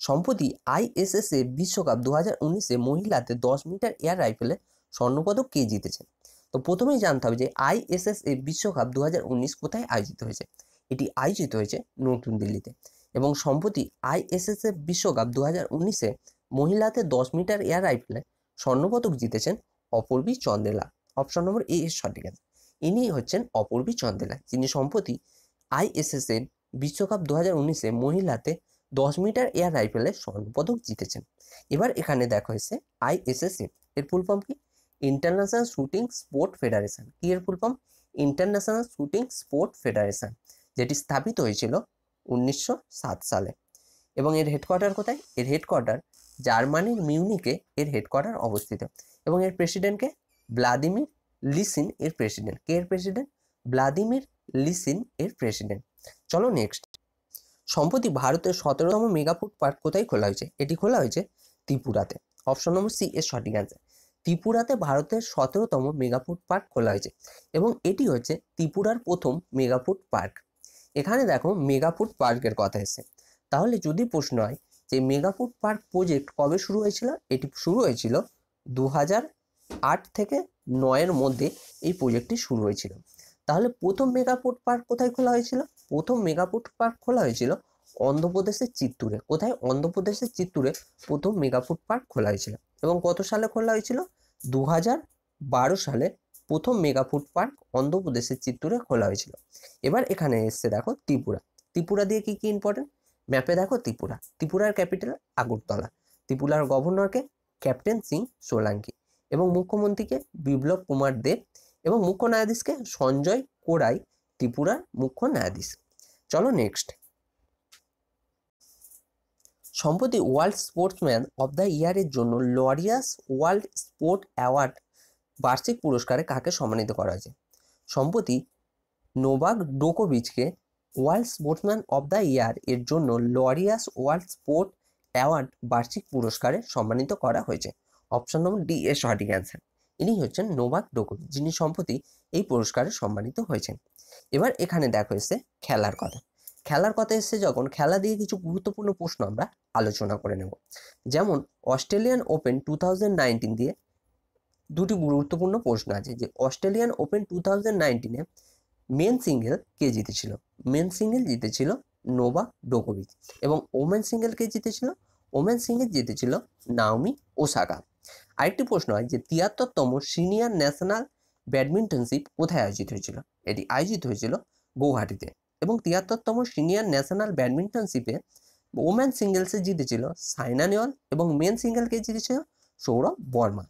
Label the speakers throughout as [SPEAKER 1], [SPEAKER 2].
[SPEAKER 1] সম্প্রতি আইএসএসএ বিশ্বকাপ 2019-এ মহিলাদের 10 মিটার এয়ার রাইফেলে স্বর্ণপদক কে জিতেছেন? তো প্রথমেই জানতে হবে যে আইএসএসএ বিশ্বকাপ 2019 কোথায় আয়োজিত হয়েছে। এটি আয়োজিত হয়েছে নতুন দিল্লিতে। এবং সম্প্রতি আইএসএসএ বিশ্বকাপ 2019-এ মহিলাদের 10 মিটার এয়ার রাইফেলে স্বর্ণপদক জিতেছেন অপূর্বী চন্দেলা। অপশন নম্বর এ এর সঠিক আছে। ইনি হচ্ছেন অপূর্বী চন্দেলা, যিনি সম্প্রতি আইএসএসএ বিশ্বকাপ 2019-এ মহিলাতে 10 মিটার এয়ার রাইফেলে স্বর্ণপদক জিতেছেন। এবার এখানে দেখা হয়েছে আইএসএসএ এর ফুল ফর্ম কি? International shooting sport federation. কি এর full form? International shooting sport federation, যেটি স্থাপিত হয়েছিল 1907 সালে। এবং এর হেডকোয়ার্টার কোথায়? এর হেডকোয়ার্টার জার্মানির মিউনিকে এর হেডকোয়ার্টার অবস্থিত। এবং এর প্রেসিডেন্টকে ভ্লাদিমির লিসিন এর প্রেসিডেন্ট। কে এর প্রেসিডেন্ট? ভ্লাদিমির লিসিন এর প্রেসিডেন্ট। চলো নেক্সট। সম্প্রতি ভারতের 17তম মেগাফুড পার্ক কোথায় খোলা হয়েছে? এটি খোলা হয়েছে ত্রিপুরাতে। অপশন নম্বর সি এর সঠিক অ্যান্সার। ত্রিপুরাতে ভারতের 17তম মেগাফুড পার্ক খোলা হয়েছে এবং এটি হচ্ছে ত্রিপুরার প্রথম মেগাফুড পার্ক। এখানে দেখো মেগাফুড পার্কের কথা এসেছে। তাহলে যদি প্রশ্ন হয় যে মেগাফুড পার্ক প্রজেক্ট কবে শুরু হয়েছিল, এটি শুরু হয়েছিল 2008 থেকে 9-এর মধ্যে এই প্রজেক্টটি শুরু হয়েছিল। তাহলে প্রথম মেগাফুড পার্ক কোথায় খোলা হয়েছিল? প্রথম মেগাফুড পার্ক খোলা হয়েছিল অন্ধ্রপ্রদেশের চিত্তুরে। কোথায়? অন্ধ্রপ্রদেশের চিত্তুরে প্রথম মেগাফুড পার্ক খোলা হয়েছিল। এবং কত সালে খোলা হয়েছিল? 2012 সালে প্রথম মেগাফুড পার্ক অন্ধ্রপ্রদেশের চিত্তুরে খোলা হয়েছিল। এবার এখানে এসছে দেখো ত্রিপুরা। ত্রিপুরা দিয়ে কি কি ইম্পর্টেন্ট? ম্যাপে দেখো ত্রিপুরা। ত্রিপুরার ক্যাপিটাল আগরতলা। ত্রিপুরার গভর্নরকে ক্যাপ্টেন সিং সোলাঙ্কি এবং মুখ্যমন্ত্রীকে বিপ্লব কুমার দেব এবং মুখ্য ন্যায়াধীশকে সঞ্জয় কোরাই ত্রিপুরার মুখ্য ন্যায়াধীশ। চলো নেক্সট। সম্প্রতি ওয়ার্ল্ড স্পোর্টসম্যান অব দ্য ইয়ারের জন্য লরিয়াস ওয়ার্ল্ড স্পোর্ট অ্যাওয়ার্ড বার্ষিক পুরস্কারে কাকে সম্মানিত করা হয়েছে? সম্প্রতি নোভাক জোকোভিচকে world sportsman of the year এর জন্য লরিয়াস ওয়ার্ল্ড স্পোর্ট অ্যাওয়ার্ড বার্ষিক পুরস্কারে সম্মানিত করা হয়েছে। অপশন নম্বর ডি এর সঠিক অ্যান্সার। ইনি হচ্ছেন নোভাক জোকোভিচ, যিনি সম্প্রতি এই পুরস্কারে সম্মানিত হয়েছেন। এবার এখানে দেখা হয়েছে খেলার কথা। খেলার কথা এসছে যখন, খেলা দিয়ে কিছু গুরুত্বপূর্ণ প্রশ্ন আমরা আলোচনা করে নেব। যেমন অস্ট্রেলিয়ান ওপেন 2019 দিয়ে দুটি গুরুত্বপূর্ণ প্রশ্ন আছে যে অস্ট্রেলিয়ান ওপেন 2019-এ মেন সিঙ্গেল কে জিতেছিল? মেন সিঙ্গেল জিতেছিল নোভাক জোকোভিচ। এবং ওমেন সিঙ্গেল কে জিতেছিল? ওমেন সিঙ্গেল জিতেছিল নাওমি ওসাকা। আরেকটি প্রশ্ন হয় যে 73তম সিনিয়র ন্যাশনাল ব্যাডমিন্টনশিপ কোথায় আয়োজিত হয়েছিল? এটি আয়োজিত হয়েছিল গৌহাটিতে। এবং 73তম সিনিয়র ন্যাশনাল ব্যাডমিন্টনশিপে ওমেন সিঙ্গেলসে জিতেছিল সাইনা নেহওয়াল এবং মেন সিঙ্গেলকে জিতেছিল সৌরভ বর্মা।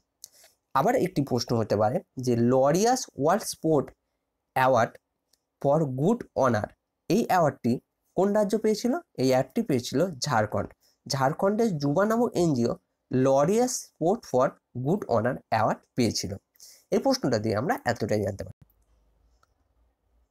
[SPEAKER 1] আবার একটি প্রশ্ন হতে পারে যে Laureus world sport award for good honour, এই অ্যাওয়ার্ডটি কোন রাজ্য পেয়েছিল? এই অ্যাওয়ার্ডটি পেয়েছিল ঝাড়খণ্ড। ঝাড়খণ্ডের যুবা নামক NGO Laureus sport for good honour award পেয়েছিল। এই প্রশ্নটা দিয়ে আমরা এতটাই জানতে পারি।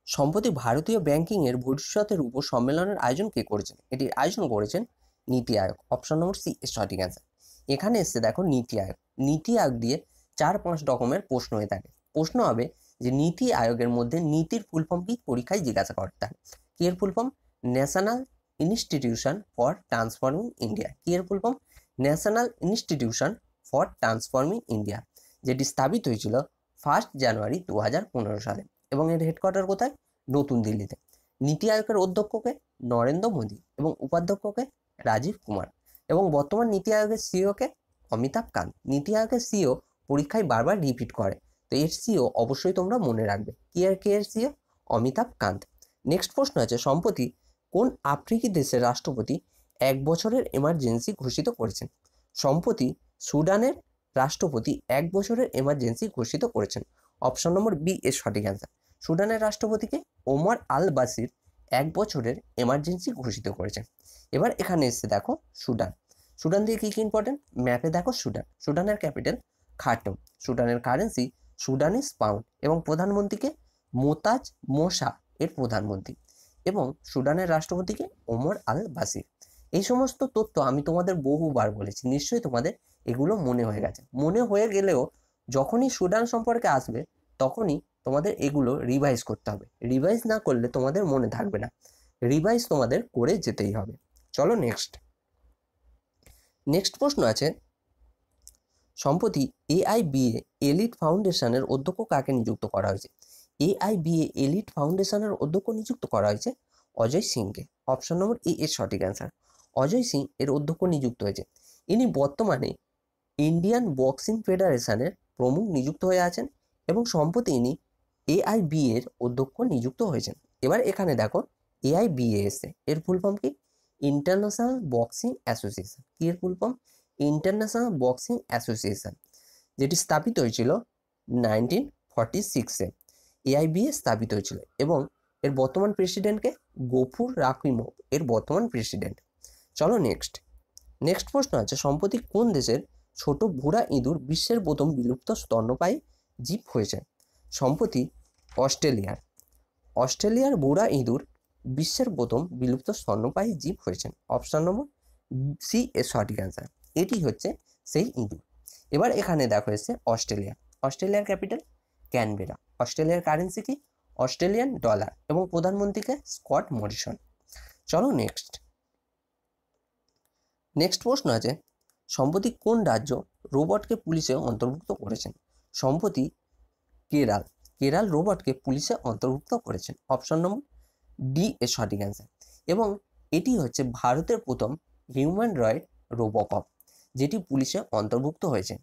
[SPEAKER 1] সম্প্রতি ভারতীয় ব্যাংকিংয়ের ভবিষ্যতের উপর সম্মেলনের আয়োজন কে করেছেন? এটির আয়োজন করেছেন নীতি আয়োগ। অপশন নম্বর সি এর সঠিক অ্যান্সার। এখানে এসছে দেখো নীতি আয়োগ। নীতি আয়োগ দিয়ে 4-5 রকমের প্রশ্ন হয়ে থাকে। প্রশ্ন হবে যে নীতি আয়োগের মধ্যে নীতির ফুল ফর্ম কি? পরীক্ষায় জিজ্ঞাসা করতে হয়। কি এর full form? National institution for transforming India. কি এর full form? National institution for transforming India, যেটি স্থাপিত হয়েছিল 1 জানুয়ারি 2015 সালে। এবং এর হেডকোয়ার্টার কোথায়? নতুন দিল্লিতে। নীতি আয়োগের অধ্যক্ষকে নরেন্দ্র মোদী এবং উপাধ্যক্ষকে রাজীব কুমার। এবং বর্তমান নীতি আয়োগের সিইওকে অমিতাভ কান্ত। নীতি আয়োগের সিইও পরীক্ষায় বারবার রিপিট করে, তো এর সিইও অবশ্যই তোমরা মনে রাখবে। কে এর সিইও? অমিতাভ কান্ত। নেক্সট প্রশ্ন আছে সম্প্রতি কোন আফ্রিকি দেশের রাষ্ট্রপতি 1 বছরের এমার্জেন্সি ঘোষিত করেছেন? সম্প্রতি সুদানের রাষ্ট্রপতি 1 বছরের এমার্জেন্সি ঘোষিত করেছেন। অপশন নম্বর বি এর সঠিক অ্যান্সার। সুদানের রাষ্ট্রপতিকে ওমর আল বাসির 1 বছরের এমার্জেন্সি ঘোষিত করেছেন। এবার এখানে এসে দেখো সুদান। সুদান দিয়ে কি কি ইম্পর্টেন্ট? ম্যাপে দেখো সুদান। সুদানের ক্যাপিটাল খার্টুম। সুদানের কারেন্সি সুদানিস পাউন্ড এবং প্রধানমন্ত্রীকে মোতাজ মোসা এর প্রধানমন্ত্রী। এবং সুদানের রাষ্ট্রপতিকে ওমর আল বাসির। এই সমস্ত তথ্য আমি তোমাদের বহুবার বলেছি, নিশ্চয়ই তোমাদের এগুলো মনে হয়ে গেছে। মনে হয়ে গেলেও যখনই সুদান সম্পর্কে আসবে তখনই তোমাদের এগুলো রিভাইজ করতে হবে। রিভাইজ না করলে তোমাদের মনে থাকবে না। রিভাইজ তোমাদের করে যেতেই হবে। চলো নেক্সট। নেক্সট প্রশ্ন আছে, সম্প্রতি AIBA এলিট ফাউন্ডেশনের অধ্যক্ষ কাকে নিযুক্ত করা হয়েছে? AIBA এলিট ফাউন্ডেশনের অধ্যক্ষ নিযুক্ত করা হয়েছে অজয় সিংকে। অপশন নম্বর এ এর সঠিক অ্যান্সার। অজয় সিং এর অধ্যক্ষ নিযুক্ত হয়েছে। ইনি বর্তমানে ইন্ডিয়ান বক্সিং ফেডারেশনের প্রমুখ নিযুক্ত হয়ে আছেন এবং সম্প্রতি ইনি AIBA এর অধ্যক্ষ নিযুক্ত হয়েছেন। এবার এখানে দেখো AIBA এসে এর ফুল ফর্ম কি? International boxing association. কি এর full form? International boxing association, যেটি স্থাপিত হয়েছিল 1946-এ। AIBA স্থাপিত হয়েছিল এবং এর বর্তমান প্রেসিডেন্টকে গফুর রাকিমোভ এর বর্তমান প্রেসিডেন্ট। চলো নেক্সট প্রশ্ন আছে, সম্প্রতি কোন দেশের ছোট ভুরা ইঁদুর বিশ্বের প্রথম বিলুপ্ত স্তন্যপায়ী জীব হয়েছে? সম্প্রতি অস্ট্রেলিয়ার ভুরা ইঁদুর বিশ্বের প্রথম বিলুপ্ত স্তন্যপায়ী জীব হয়েছেন। অপশন নম্বর সি এর সঠিক অ্যান্সার। এটি হচ্ছে সেই ইঁদুর। এবার এখানে দেখো এসছে অস্ট্রেলিয়ার ক্যাপিটাল ক্যানবেরা। অস্ট্রেলিয়ার কারেন্সি কি? অস্ট্রেলিয়ান ডলার এবং প্রধানমন্ত্রীকে স্কট মরিসন। চলো নেক্সট প্রশ্ন আছে, সম্প্রতি কোন রাজ্য রোবটকে পুলিশে অন্তর্ভুক্ত করেছেন? সম্প্রতি কেরাল রোবটকে পুলিশে অন্তর্ভুক্ত করেছেন। অপশন নম্বর ডি এর সঠিক অ্যান্সার। এবং এটি হচ্ছে ভারতের প্রথম হিউম্যানয়েড রোবোকপ যেটি পুলিশে অন্তর্ভুক্ত হয়েছে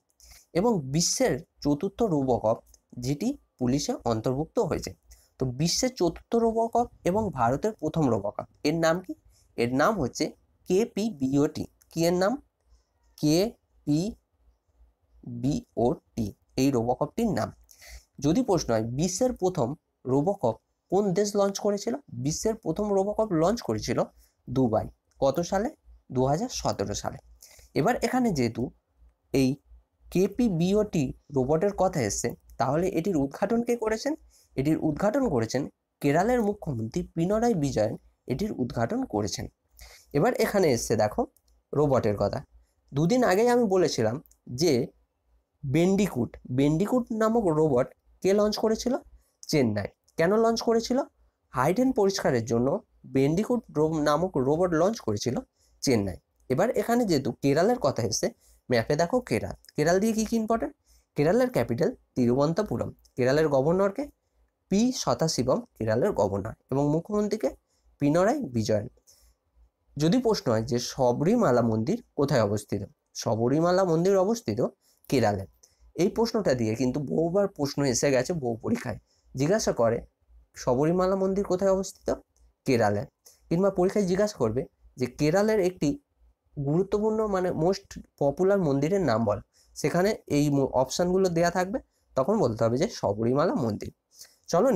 [SPEAKER 1] এবং বিশ্বের চতুর্থ রোবোকপ যেটি পুলিশে অন্তর্ভুক্ত হয়েছে। তো বিশ্বের চতুর্থ রোবোকপ এবং ভারতের প্রথম রোবোকপ এর নাম কি? এর নাম হচ্ছে KPBOT। কি এর নাম? KPBOT এই রোবোকপটির নাম। যদি প্রশ্ন হয় বিশ্বের প্রথম রোবোকপ কোন দেশ লঞ্চ করেছিল? বিশ্বের প্রথম রোবোকপ লঞ্চ করেছিল দুবাই। কত সালে? 2017 সালে। এবার এখানে যেহেতু এই KPBOT রোবটের কথা এসছে, তাহলে এটির উদ্ঘাটন কে করেছেন? এটির উদ্ঘাটন করেছেন কেরালের মুখ্যমন্ত্রী পিনারাই বিজয়ন। এটির উদ্ঘাটন করেছেন। এবার এখানে এসছে দেখো রোবটের কথা। দুদিন আগেই আমি বলেছিলাম যে বেন্ডিকুট নামক রোবট কে লঞ্চ করেছিল? চেন্নাই। কেন লঞ্চ করেছিল? হাইডেন পরিষ্কারের জন্য বেন্ডিকুট নামক রোবট লঞ্চ করেছিল চেন্নাই। এবার এখানে যেহেতু কেরালের কথা এসছে, ম্যাপে দেখো কেরাল দিয়ে কি ইম্পর্টেন্ট? কেরালের ক্যাপিটাল তিরুবনন্তপুরম। কেরালের গভর্নরকে পি সদাশিবম কেরালের গভর্নর এবং মুখ্যমন্ত্রীকে পিনারাই বিজয়ন। যদি প্রশ্ন হয় যে শবরীমালা মন্দির কোথায় অবস্থিত? শবরীমালা মন্দির অবস্থিত কেরালে। এই প্রশ্নটা দিয়ে কিন্তু বহুবার প্রশ্ন এসে গেছে বহু পরীক্ষায়। জিজ্ঞাসা করে শবরীমালা মন্দির কোথায় অবস্থিত? কেরালে। কিংবা পরীক্ষায় জিজ্ঞাসা করবে যে কেরালের একটি গুরুত্বপূর্ণ মোস্ট পপুলার মন্দিরের নাম বল। সেখানে এই অপশানগুলো দেওয়া থাকবে, তখন বলতে হবে যে শবরীমালা মন্দির। চলো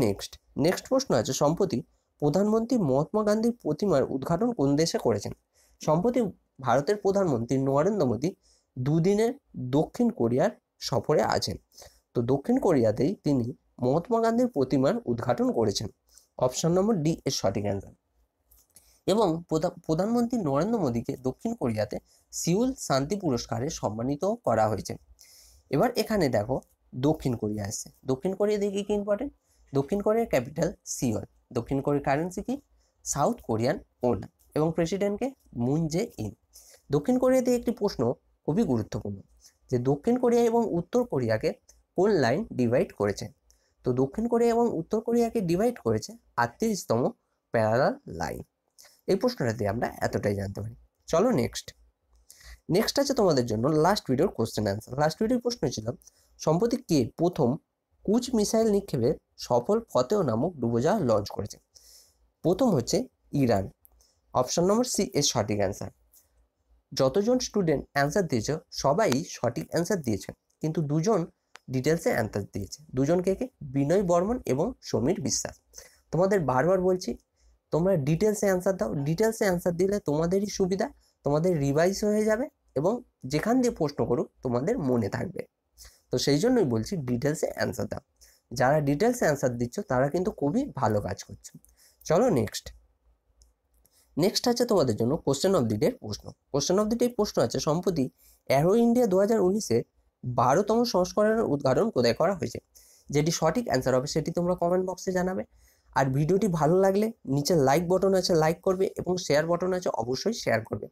[SPEAKER 1] নেক্সট প্রশ্ন আছে, সম্প্রতি প্রধানমন্ত্রী মহাত্মা গান্ধীর প্রতিমার উদ্ঘাটন কোন দেশে করেছেন? সম্প্রতি ভারতের প্রধানমন্ত্রী নরেন্দ্র মোদী দুদিনের দক্ষিণ কোরিয়ার সফরে আছেন। তো দক্ষিণ কোরিয়াতেই তিনি মহাত্মা গান্ধীর প্রতিমার উদ্ঘাটন করেছেন। অপশন নম্বর ডি এর সঠিক অ্যান্সার। এবং প্রধানমন্ত্রী নরেন্দ্র মোদীকে দক্ষিণ কোরিয়াতে সিউল শান্তি পুরস্কারে সম্মানিত করা হয়েছে। এবার এখানে দেখো দক্ষিণ কোরিয়া আসছে। দক্ষিণ কোরিয়া দিকে কি ইম্পর্টেন্ট? দক্ষিণ কোরিয়ার ক্যাপিটাল সিওল। দক্ষিণ কোরিয়ার কারেন্সি কি? সাউথ কোরিয়ান ওন এবং প্রেসিডেন্টকে মুন জে ইন। দক্ষিণ কোরিয়াতে একটি প্রশ্ন খুবই গুরুত্বপূর্ণ যে দক্ষিণ কোরিয়া এবং উত্তর কোরিয়াকে কোন লাইন ডিভাইড করেছে? তো দক্ষিণ কোরিয়া এবং উত্তর কোরিয়াকে ডিভাইড করেছে 38তম প্যারালাল লাইন। এই প্রশ্নটা দিয়ে আমরা এতটাই জানতে পারি। চলো নেক্সট আছে তোমাদের জন্য লাস্ট ভিডিওর কোশ্চেন অ্যান্সার। লাস্ট ভিডিওর প্রশ্ন ছিল সম্প্রতি কে প্রথম কুচ মিসাইল নিক্ষেপে সফল ফতেহ নামক ডুবোজাহাজ লঞ্চ করেছে? প্রথম হচ্ছে ইরান। অপশন নম্বর সি এর সঠিক অ্যান্সার। যতজন স্টুডেন্ট অ্যান্সার দিয়েছে সবাই সঠিক অ্যান্সার দিয়েছে, কিন্তু দুজন ডিটেলসে অ্যান্সার দিয়েছে। দুজন কে? বিনয় বর্মন এবং সমীর বিশ্বাস। তোমাদের বারবার বলছি তোমরা ডিটেলসে অ্যান্সার দাও। ডিটেলসে অ্যান্সার দিলে তোমাদেরই সুবিধা, তোমাদের রিভাইজ হয়ে যাবে এবং যেখান দিয়ে প্রশ্ন করুক তোমাদের মনে থাকবে। তো সেই জন্যই বলছি ডিটেলসে অ্যান্সার দাও। যারা ডিটেলসে অ্যান্সার দিচ্ছ তারা কিন্তু খুবই ভালো কাজ করছো। চলো নেক্সট আছে তোমাদের জন্য কোশ্চেন অফ দি ডে প্রশ্ন। কোশ্চেন অফ দি ডে প্রশ্ন আছে সম্প্রতি অ্যারো ইন্ডিয়া 2019-এ 12তম সংস্করণের উদ্ঘাটন কোথায় করা হয়েছে? যেটি সঠিক অ্যান্সার হবে সেটি তোমরা কমেন্ট বক্সে জানাবে। আর ভিডিওটি ভালো লাগলে নিচে লাইক বটন আছে, লাইক করবে এবং শেয়ার বটন আছে, অবশ্যই শেয়ার করবে।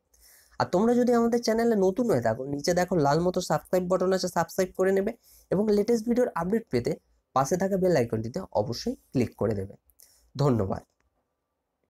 [SPEAKER 1] আর তোমরা যদি আমাদের চ্যানেলে নতুন হয়ে থাকো, নিচে দেখো লাল মতো সাবস্ক্রাইব বাটন আছে, সাবস্ক্রাইব করে নেবে এবং লেটেস্ট ভিডিওর আপডেট পেতে পাশে থাকা বেল আইকনটিতে অবশ্যই ক্লিক করে দেবে। ধন্যবাদ।